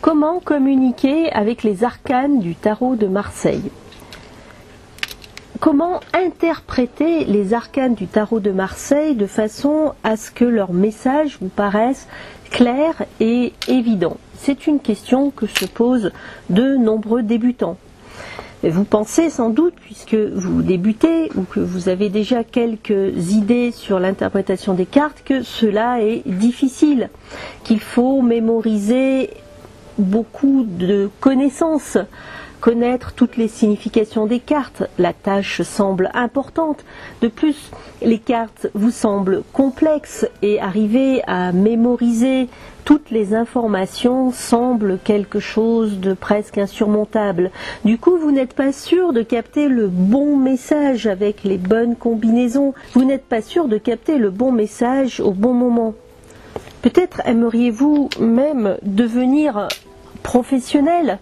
Comment communiquer avec les arcanes du tarot de Marseille? Comment interpréter les arcanes du tarot de Marseille de façon à ce que leurs messages vous paraissent clairs et évidents? C'est une question que se posent de nombreux débutants. Vous pensez sans doute, puisque vous débutez ou que vous avez déjà quelques idées sur l'interprétation des cartes, que cela est difficile, qu'il faut mémoriser beaucoup de connaissances, connaître toutes les significations des cartes. La tâche semble importante. De plus, les cartes vous semblent complexes et arriver à mémoriser toutes les informations semble quelque chose de presque insurmontable. Du coup, vous n'êtes pas sûr de capter le bon message avec les bonnes combinaisons. Vous n'êtes pas sûr de capter le bon message au bon moment. Peut-être aimeriez-vous même devenir professionnel,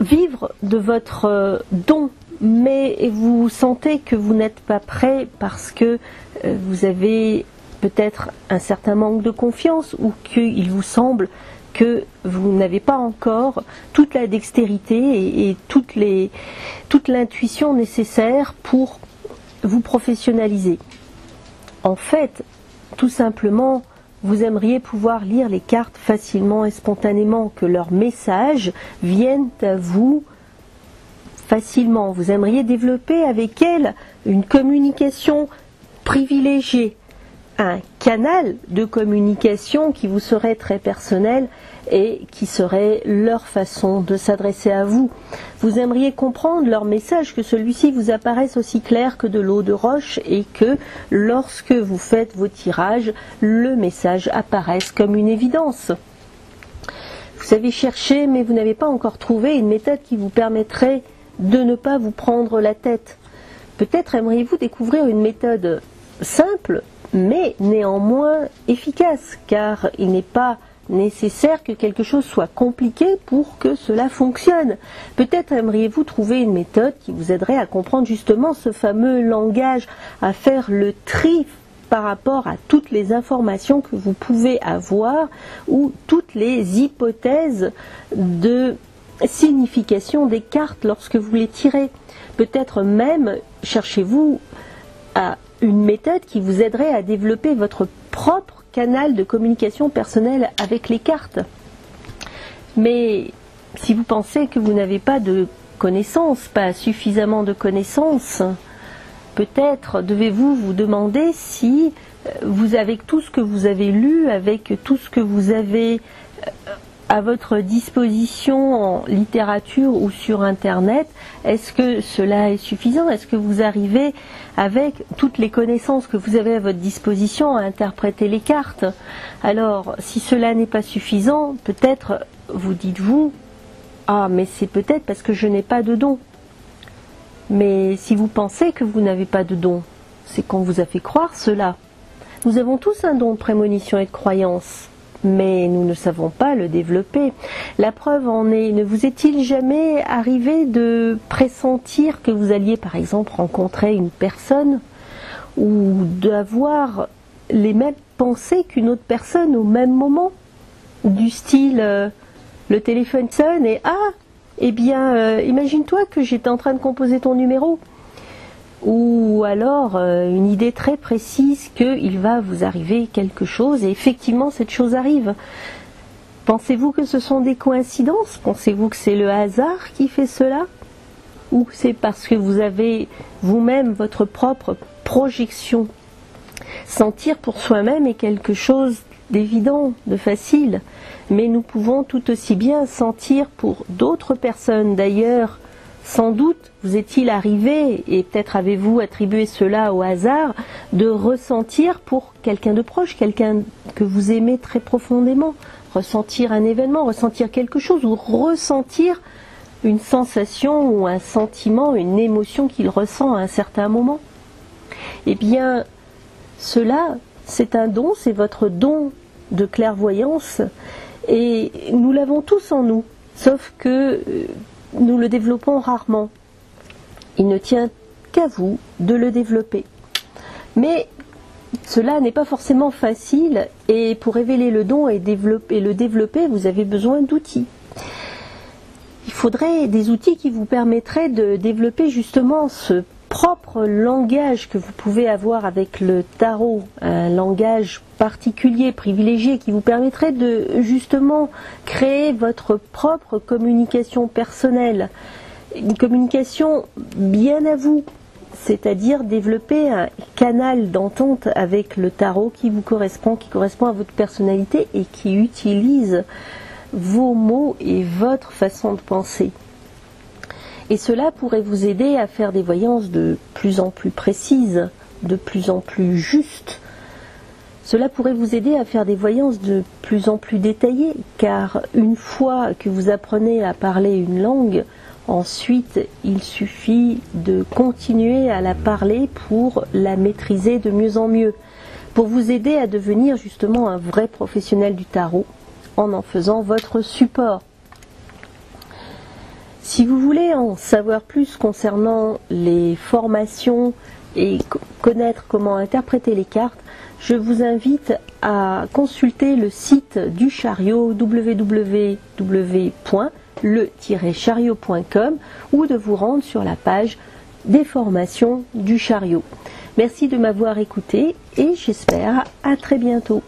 vivre de votre don, mais vous sentez que vous n'êtes pas prêt parce que vous avez peut-être un certain manque de confiance ou qu'il vous semble que vous n'avez pas encore toute la dextérité et toute l'intuition nécessaire pour vous professionnaliser. En fait, tout simplement, vous aimeriez pouvoir lire les cartes facilement et spontanément, que leurs messages viennent à vous facilement. Vous aimeriez développer avec elles une communication privilégiée, un canal de communication qui vous serait très personnel et qui serait leur façon de s'adresser à vous. Vous aimeriez comprendre leur message, que celui-ci vous apparaisse aussi clair que de l'eau de roche et que lorsque vous faites vos tirages, le message apparaisse comme une évidence. Vous avez cherché, mais vous n'avez pas encore trouvé une méthode qui vous permettrait de ne pas vous prendre la tête. Peut-être aimeriez-vous découvrir une méthode simple, mais néanmoins efficace, car il n'est pas nécessaire que quelque chose soit compliqué pour que cela fonctionne. Peut-être aimeriez-vous trouver une méthode qui vous aiderait à comprendre justement ce fameux langage, à faire le tri par rapport à toutes les informations que vous pouvez avoir ou toutes les hypothèses de signification des cartes lorsque vous les tirez. Peut-être même cherchez-vous à une méthode qui vous aiderait à développer votre propre canal de communication personnelle avec les cartes. Mais si vous pensez que vous n'avez pas de connaissances, pas suffisamment de connaissances, peut-être devez-vous vous demander si vous, avec tout ce que vous avez lu, avec tout ce que vous avez à votre disposition en littérature ou sur Internet, est-ce que cela est suffisant? Est-ce que vous arrivez, avec toutes les connaissances que vous avez à votre disposition, à interpréter les cartes? Alors, si cela n'est pas suffisant, peut-être vous dites-vous « Ah, mais c'est peut-être parce que je n'ai pas de don ». Mais si vous pensez que vous n'avez pas de don, c'est qu'on vous a fait croire cela. Nous avons tous un don de prémonition et de croyance, mais nous ne savons pas le développer. La preuve en est, ne vous est-il jamais arrivé de pressentir que vous alliez par exemple rencontrer une personne ou d'avoir les mêmes pensées qu'une autre personne au même moment? Du style, le téléphone sonne et « Ah, eh bien, imagine-toi que j'étais en train de composer ton numéro ». Ou alors une idée très précise qu'il va vous arriver quelque chose et effectivement cette chose arrive. Pensez-vous que ce sont des coïncidences? Pensez-vous que c'est le hasard qui fait cela? Ou c'est parce que vous avez vous-même votre propre projection? Sentir pour soi-même est quelque chose d'évident, de facile, mais nous pouvons tout aussi bien sentir pour d'autres personnes. D'ailleurs, sans doute vous est-il arrivé, et peut-être avez-vous attribué cela au hasard, de ressentir pour quelqu'un de proche, quelqu'un que vous aimez très profondément, ressentir un événement, ressentir quelque chose, ou ressentir une sensation ou un sentiment, une émotion qu'il ressent à un certain moment. Eh bien, cela, c'est un don, c'est votre don de clairvoyance, et nous l'avons tous en nous, sauf que nous le développons rarement. Il ne tient qu'à vous de le développer. Mais cela n'est pas forcément facile, et pour révéler le don et le développer, vous avez besoin d'outils. Il faudrait des outils qui vous permettraient de développer justement ce propre langage que vous pouvez avoir avec le tarot, un langage particulier, privilégié, qui vous permettrait de justement créer votre propre communication personnelle, une communication bien à vous, c'est-à-dire développer un canal d'entente avec le tarot qui vous correspond, qui correspond à votre personnalité et qui utilise vos mots et votre façon de penser. Et cela pourrait vous aider à faire des voyances de plus en plus précises, de plus en plus justes. Cela pourrait vous aider à faire des voyances de plus en plus détaillées, car une fois que vous apprenez à parler une langue, ensuite il suffit de continuer à la parler pour la maîtriser de mieux en mieux, pour vous aider à devenir justement un vrai professionnel du tarot, en faisant votre support. Si vous voulez en savoir plus concernant les formations et connaître comment interpréter les cartes, je vous invite à consulter le site du Chariot, www.le-chariot.com, ou de vous rendre sur la page des formations du Chariot. Merci de m'avoir écouté et j'espère à très bientôt.